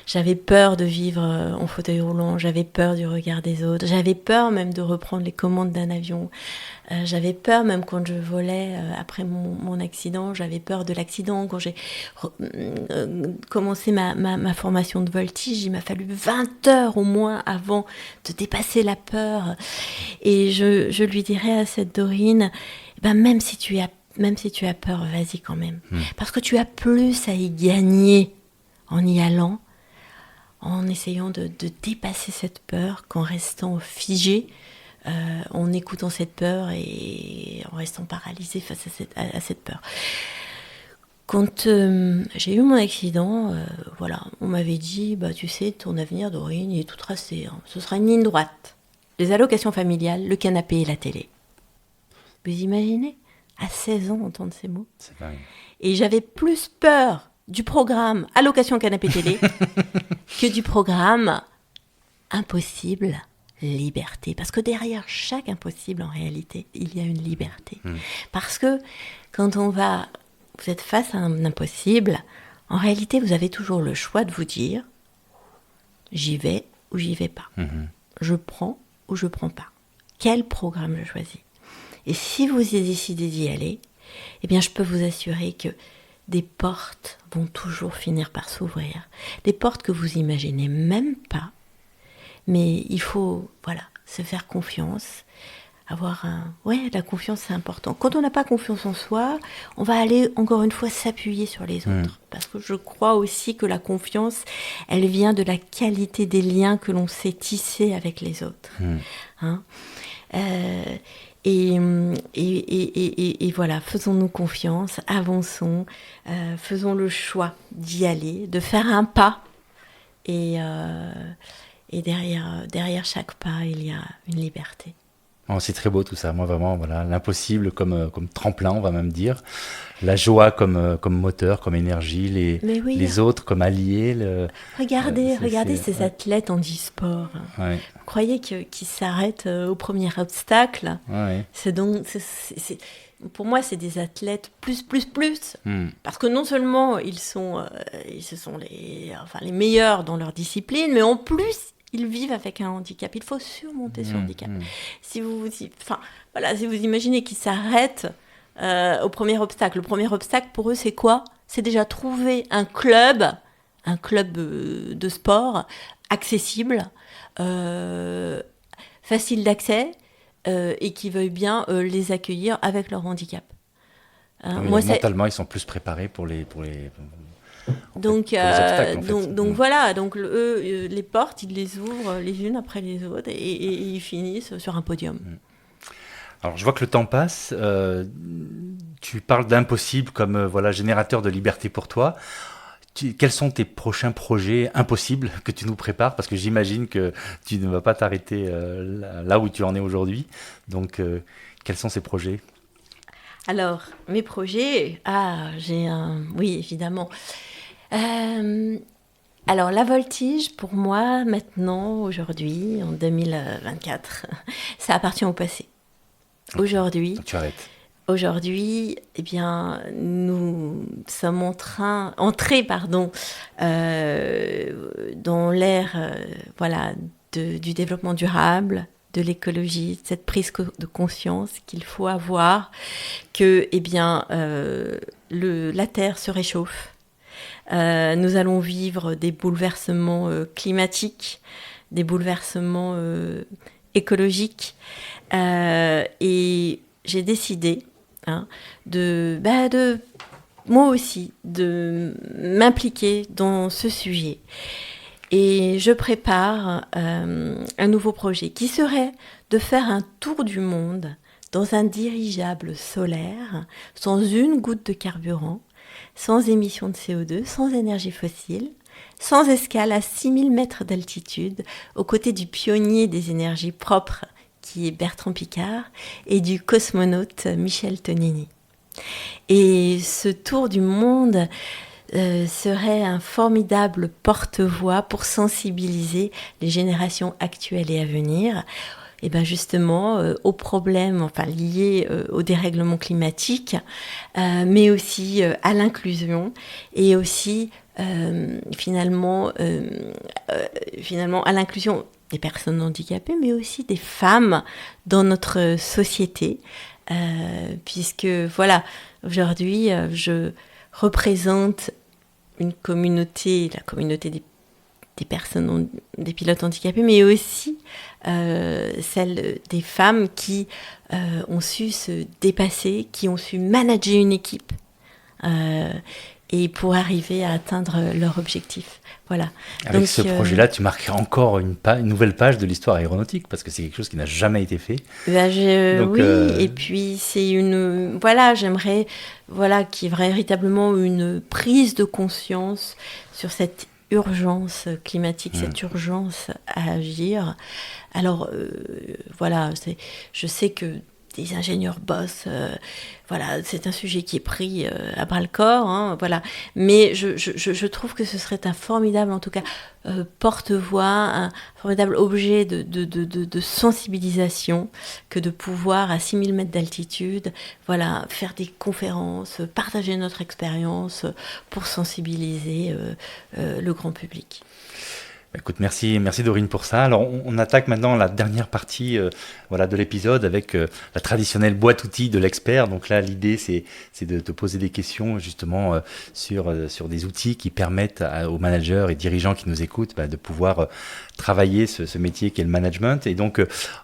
j'avais peur de vivre en fauteuil roulant, j'avais peur du regard des autres, j'avais peur même de reprendre les commandes d'un avion. J'avais peur même quand je volais après mon accident, j'avais peur de l'accident. Quand j'ai commencé ma formation de voltige, il m'a fallu 20 heures au moins avant de dépasser la peur. Et je lui dirais à cette Dorine, même si tu as peur, vas-y quand même. Parce que tu as plus à y gagner en y allant, en essayant de dépasser cette peur qu'en restant figé, en écoutant cette peur et en restant paralysé face à cette peur. Quand j'ai eu mon accident, voilà, on m'avait dit, tu sais, ton avenir, Dorine, il est tout tracé. Hein. Ce sera une ligne droite. Les allocations familiales, le canapé et la télé. Vous imaginez ? À 16 ans, entendre ces mots. C'est dingue. Et j'avais plus peur du programme allocation canapé télé que du programme impossible liberté. Parce que derrière chaque impossible, en réalité, il y a une liberté. Parce que quand vous êtes face à un impossible, en réalité, vous avez toujours le choix de vous dire, j'y vais ou j'y vais pas. Je prends ou je prends pas. Quel programme je choisis ? Et si vous décidez d'y aller, eh bien, je peux vous assurer que des portes vont toujours finir par s'ouvrir. Des portes que vous imaginez même pas. Mais il faut, se faire confiance. La confiance, c'est important. Quand on n'a pas confiance en soi, on va aller, encore une fois, s'appuyer sur les autres. Parce que je crois aussi que la confiance, elle vient de la qualité des liens que l'on sait tisser avec les autres. Et voilà, faisons-nous confiance, avançons, faisons le choix d'y aller, de faire un pas. Et derrière chaque pas, il y a une liberté. Oh, c'est très beau tout ça. Moi, vraiment, l'impossible comme tremplin, on va même dire. La joie comme moteur, comme énergie. Les autres comme alliés. Regardez ces athlètes en e-sport. Ouais. Vous croyez qu'ils s'arrêtent au premier obstacle ? Ouais. Pour moi, c'est des athlètes plus. Parce que non seulement ils sont les meilleurs dans leur discipline, mais en plus, ils vivent avec un handicap. Il faut surmonter ce handicap. Si vous imaginez qu'ils s'arrêtent au premier obstacle. Le premier obstacle, pour eux, c'est quoi ? C'est déjà trouver un club de sport accessible, facile d'accès, et qui veuille bien les accueillir avec leur handicap. Mentalement, ils sont plus préparés pour les obstacles, donc les portes, ils les ouvrent les unes après les autres et ils finissent sur un podium. Alors, je vois que le temps passe. Tu parles d'impossible comme générateur de liberté pour toi. quels sont tes prochains projets impossibles que tu nous prépares? Parce que j'imagine que tu ne vas pas t'arrêter là où tu en es aujourd'hui. Donc, quels sont ces projets? Alors, mes projets, oui, évidemment. Euh, alors, la voltige, pour moi, maintenant, aujourd'hui, en 2024, ça appartient au passé. Aujourd'hui, Donc, tu arrêtes. Aujourd'hui, eh bien, nous sommes entrés, dans l'ère, voilà, du développement durable, de l'écologie, de cette prise de conscience qu'il faut avoir, que, eh bien, la Terre se réchauffe. Nous allons vivre des bouleversements climatiques, des bouleversements écologiques, et j'ai décidé de moi aussi, de m'impliquer dans ce sujet. Et je prépare un nouveau projet qui serait de faire un tour du monde dans un dirigeable solaire, sans une goutte de carburant, sans émission de CO2, sans énergie fossile, sans escale à 6000 mètres d'altitude, aux côtés du pionnier des énergies propres, qui est Bertrand Piccard, et du cosmonaute Michel Tonini. Et ce tour du monde serait un formidable porte-voix pour sensibiliser les générations actuelles et à venir, et ben justement aux problèmes liés au dérèglement climatique, mais aussi à l'inclusion et aussi finalement à l'inclusion des personnes handicapées, mais aussi des femmes dans notre société, puisque voilà, aujourd'hui, je représente une communauté, la communauté des personnes, des pilotes handicapés, mais aussi celle des femmes qui ont su se dépasser, qui ont su manager une équipe, et pour arriver à atteindre leur objectif. Voilà. Avec donc, ce projet-là, tu marquerais encore une nouvelle page de l'histoire aéronautique, parce que c'est quelque chose qui n'a jamais été fait. Donc, oui, et puis c'est j'aimerais qu'il y ait véritablement une prise de conscience sur cette urgence climatique, cette urgence à agir. Alors, je sais que des ingénieurs bossent, c'est un sujet qui est pris à bras-le-corps, mais je trouve que ce serait un formidable, en tout cas, porte-voix, un formidable objet de sensibilisation, que de pouvoir, à 6000 mètres d'altitude, faire des conférences, partager notre expérience pour sensibiliser le grand public. Écoute, merci Dorine pour ça. Alors, on attaque maintenant la dernière partie de l'épisode avec la traditionnelle boîte-outils de l'expert. Donc là, l'idée, c'est de te poser des questions justement sur des outils qui permettent aux managers et dirigeants qui nous écoutent de pouvoir travailler ce métier qu'est le management. Et donc,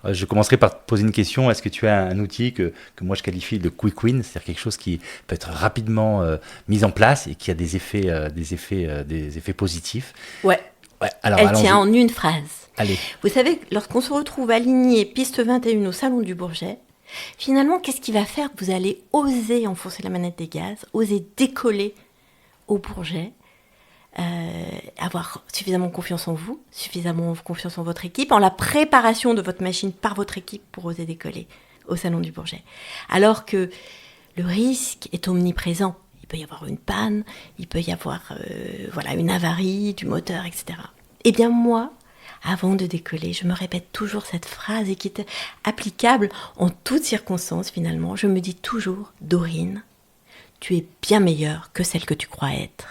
je commencerai par te poser une question. Est-ce que tu as un outil que moi je qualifie de quick win, c'est-à-dire quelque chose qui peut être rapidement mis en place et qui a des effets positifs? Ouais. Ouais, alors, elle tient en une phrase. Allez. Vous savez, lorsqu'on se retrouve aligné piste 21 au Salon du Bourget, finalement, qu'est-ce qui va faire que vous allez oser enfoncer la manette des gaz, oser décoller au Bourget, avoir suffisamment confiance en vous, suffisamment confiance en votre équipe, en la préparation de votre machine par votre équipe pour oser décoller au Salon du Bourget. Alors que le risque est omniprésent. Il peut y avoir une panne, il peut y avoir une avarie du moteur, etc. Eh bien moi, avant de décoller, je me répète toujours cette phrase et qui est applicable en toutes circonstances finalement. Je me dis toujours, Dorine, tu es bien meilleure que celle que tu crois être.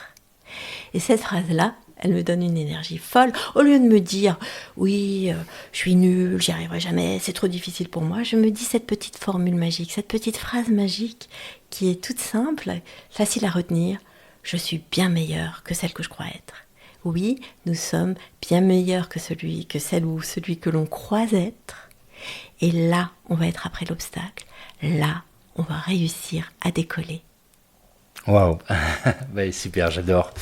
Et cette phrase-là, elle me donne une énergie folle. Au lieu de me dire, oui, je suis nulle, j'y arriverai jamais, c'est trop difficile pour moi, je me dis cette petite formule magique, cette petite phrase magique qui est toute simple, facile à retenir. Je suis bien meilleure que celle que je crois être. Oui, nous sommes bien meilleurs que celui que l'on croit être. Et là, on va être après l'obstacle. Là, on va réussir à décoller. Waouh, super, j'adore.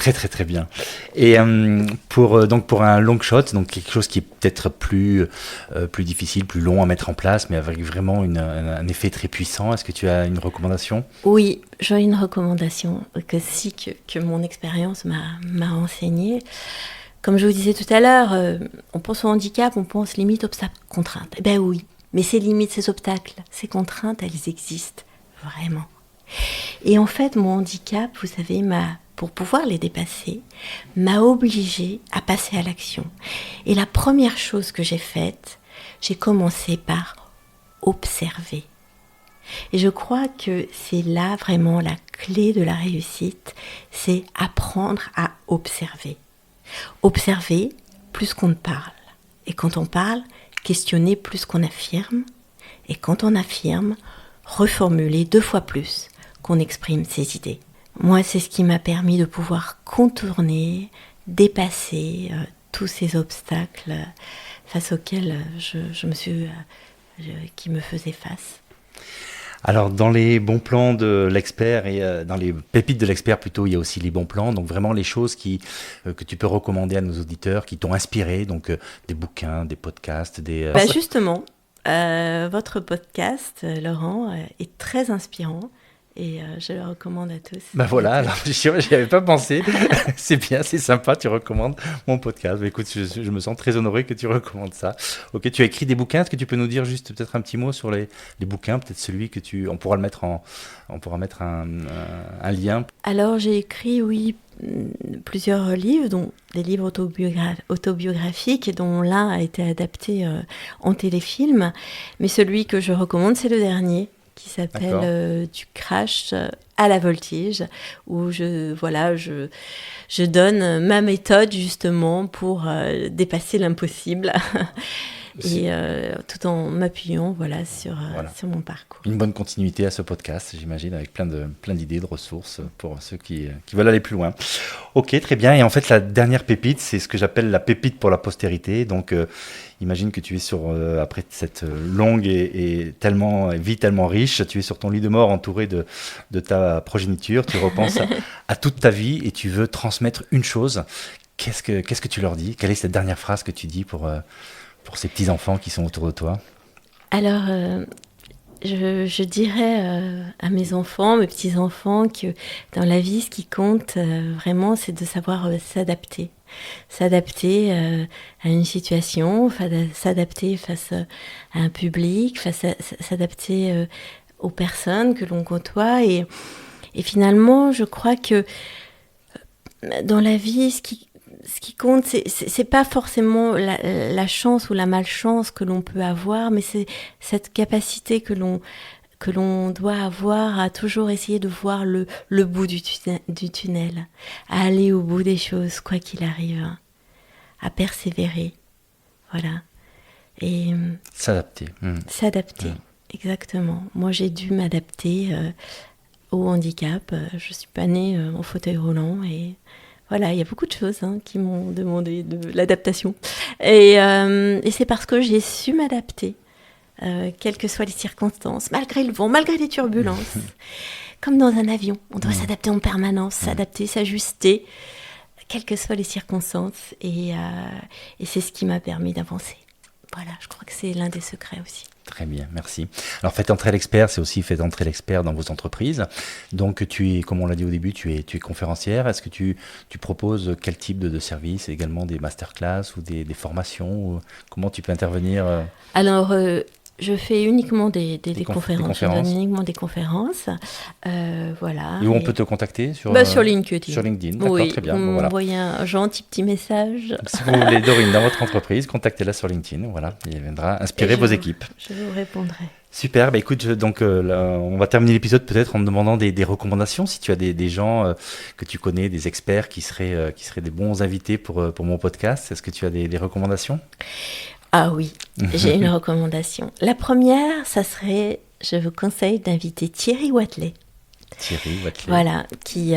Très très très bien. Et donc pour un long shot, donc quelque chose qui est peut-être plus difficile, plus long à mettre en place, mais avec vraiment un effet très puissant, est-ce que tu as une recommandation? Oui, j'ai une recommandation que mon expérience m'a enseigné. Comme je vous disais tout à l'heure, on pense au handicap, on pense limite obstacles, contraintes. Eh bien oui, mais ces limites, ces obstacles, ces contraintes, elles existent vraiment. Et en fait, mon handicap, vous savez, pour pouvoir les dépasser, m'a obligée à passer à l'action. Et la première chose que j'ai faite, j'ai commencé par observer. Et je crois que c'est là vraiment la clé de la réussite, c'est apprendre à observer. Observer plus qu'on ne parle. Et quand on parle, questionner plus qu'on affirme. Et quand on affirme, reformuler 2 fois plus qu'on exprime ses idées. Moi, c'est ce qui m'a permis de pouvoir contourner, dépasser tous ces obstacles face auxquels qui me faisaient face. Alors, dans les bons plans de l'expert et dans les pépites de l'expert plutôt, il y a aussi les bons plans. Donc, vraiment les choses que tu peux recommander à nos auditeurs, qui t'ont inspiré. Donc, des bouquins, des podcasts, des... Justement, votre podcast, Laurent, est très inspirant. Et je le recommande à tous. Voilà, alors j'y avais pas pensé. C'est bien, c'est sympa, tu recommandes mon podcast. Écoute, je me sens très honoré que tu recommandes ça. Ok, tu as écrit des bouquins. Est-ce que tu peux nous dire juste peut-être un petit mot sur les bouquins, peut-être celui que on pourra mettre un lien. Alors j'ai écrit, oui, plusieurs livres, dont des livres autobiographiques, et dont l'un a été adapté en téléfilm. Mais celui que je recommande, c'est le dernier, qui s'appelle Du crash à la voltige, où je donne ma méthode justement pour dépasser l'impossible. Et tout en m'appuyant sur mon parcours. Une bonne continuité à ce podcast, j'imagine, avec plein d'idées, de ressources pour ceux qui veulent aller plus loin. Ok, très bien. Et en fait, la dernière pépite, c'est ce que j'appelle la pépite pour la postérité. Donc, imagine que tu es après cette longue et vie tellement riche, tu es sur ton lit de mort entouré de ta progéniture, tu repenses à toute ta vie et tu veux transmettre une chose. Qu'est-ce que tu leur dis? Quelle est cette dernière phrase que tu dis pour ces petits-enfants qui sont autour de toi? Alors, je dirais à mes enfants, mes petits-enfants, que dans la vie, ce qui compte vraiment, c'est de savoir s'adapter. S'adapter à une situation, s'adapter face à un public, s'adapter aux personnes que l'on côtoie. Et finalement, je crois que dans la vie, ce qui compte, c'est pas forcément la chance ou la malchance que l'on peut avoir, mais c'est cette capacité que l'on doit avoir à toujours essayer de voir le bout du tunnel, à aller au bout des choses, quoi qu'il arrive, à persévérer, voilà. Et s'adapter. S'adapter, exactement. Moi, j'ai dû m'adapter au handicap. Je suis pas née en fauteuil roulant et voilà, il y a beaucoup de choses qui m'ont demandé de l'adaptation. Et c'est parce que j'ai su m'adapter, quelles que soient les circonstances, malgré le vent, malgré les turbulences. Comme dans un avion, on doit s'adapter en permanence, s'adapter, s'ajuster, quelles que soient les circonstances. Et c'est ce qui m'a permis d'avancer. Voilà, je crois que c'est l'un des secrets aussi. Très bien, merci. Alors, Faites entrer l'expert, c'est aussi Faites entrer l'expert dans vos entreprises. Donc, tu es, comme on l'a dit au début, tu es conférencière. Est-ce que tu proposes quel type de services, également des masterclass ou des formations, ou comment tu peux intervenir Alors, je fais uniquement des conférences. Je donne uniquement des conférences. Voilà. Et où on peut te contacter sur LinkedIn. Sur LinkedIn, d'accord, oui, très bien. Vous m'envoyez un gentil petit message. Si vous voulez Dorine dans votre entreprise, contactez-la sur LinkedIn. Voilà, il viendra inspirer vos équipes. Je vous répondrai. Super, écoute, donc on va terminer l'épisode peut-être en me demandant des recommandations. Si tu as des gens que tu connais, des experts qui seraient des bons invités pour mon podcast, est-ce que tu as des recommandations ? Ah oui, j'ai une recommandation. La première, ça serait, je vous conseille d'inviter Thierry Wathelet. Thierry Wathelet. Voilà, qui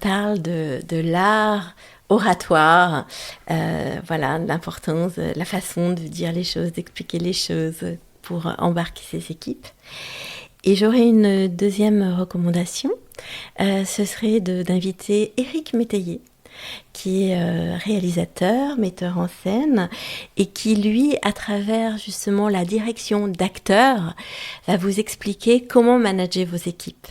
parle de l'art oratoire, voilà, l'importance, la façon de dire les choses, d'expliquer les choses pour embarquer ses équipes. Et j'aurais une deuxième recommandation, ce serait d'inviter Éric Métayer, qui est réalisateur, metteur en scène, et qui, lui, à travers justement la direction d'acteurs, va vous expliquer comment manager vos équipes.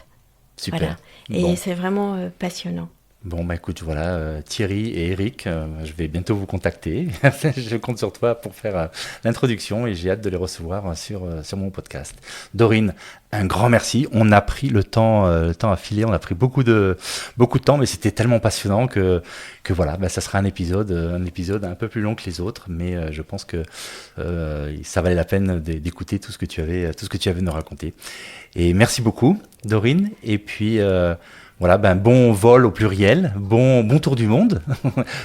Super. Voilà. Et c'est vraiment passionnant. Bon, bah écoute, voilà, Thierry et Eric, je vais bientôt vous contacter. Je compte sur toi pour faire l'introduction et j'ai hâte de les recevoir sur mon podcast. Dorine, un grand merci. On a pris le temps à filer, on a pris beaucoup de temps, mais c'était tellement passionnant que voilà, bah, ça sera un épisode un peu plus long que les autres, mais je pense que ça valait la peine d'écouter tout ce que tu avais à nous raconter. Et merci beaucoup, Dorine. Et puis voilà, ben bon vol au pluriel, bon tour du monde.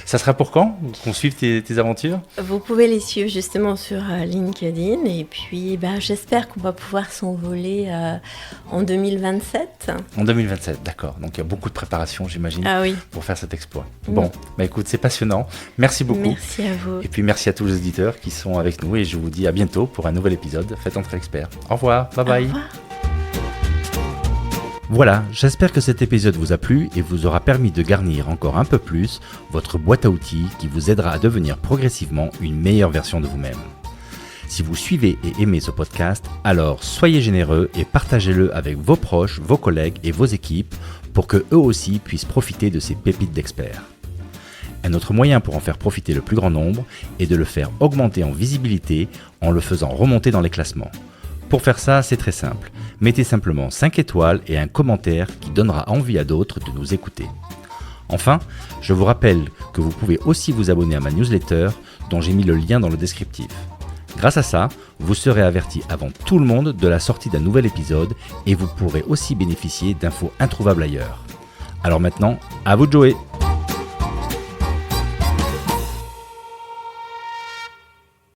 Ça sera pour quand qu'on suive tes aventures? Vous pouvez les suivre justement sur LinkedIn et puis j'espère qu'on va pouvoir s'envoler en 2027. En 2027, d'accord. Donc il y a beaucoup de préparation, j'imagine, pour faire cet exploit. Bon, bah écoute, c'est passionnant. Merci beaucoup. Merci à vous. Et puis merci à tous les auditeurs qui sont avec nous et je vous dis à bientôt pour un nouvel épisode Faites entrer l'expert. Au revoir, bye bye. Au revoir. Voilà, j'espère que cet épisode vous a plu et vous aura permis de garnir encore un peu plus votre boîte à outils qui vous aidera à devenir progressivement une meilleure version de vous-même. Si vous suivez et aimez ce podcast, alors soyez généreux et partagez-le avec vos proches, vos collègues et vos équipes pour que eux aussi puissent profiter de ces pépites d'experts. Un autre moyen pour en faire profiter le plus grand nombre est de le faire augmenter en visibilité en le faisant remonter dans les classements. Pour faire ça, c'est très simple. Mettez simplement 5 étoiles et un commentaire qui donnera envie à d'autres de nous écouter. Enfin, je vous rappelle que vous pouvez aussi vous abonner à ma newsletter dont j'ai mis le lien dans le descriptif. Grâce à ça, vous serez averti avant tout le monde de la sortie d'un nouvel épisode et vous pourrez aussi bénéficier d'infos introuvables ailleurs. Alors maintenant, à vous de jouer!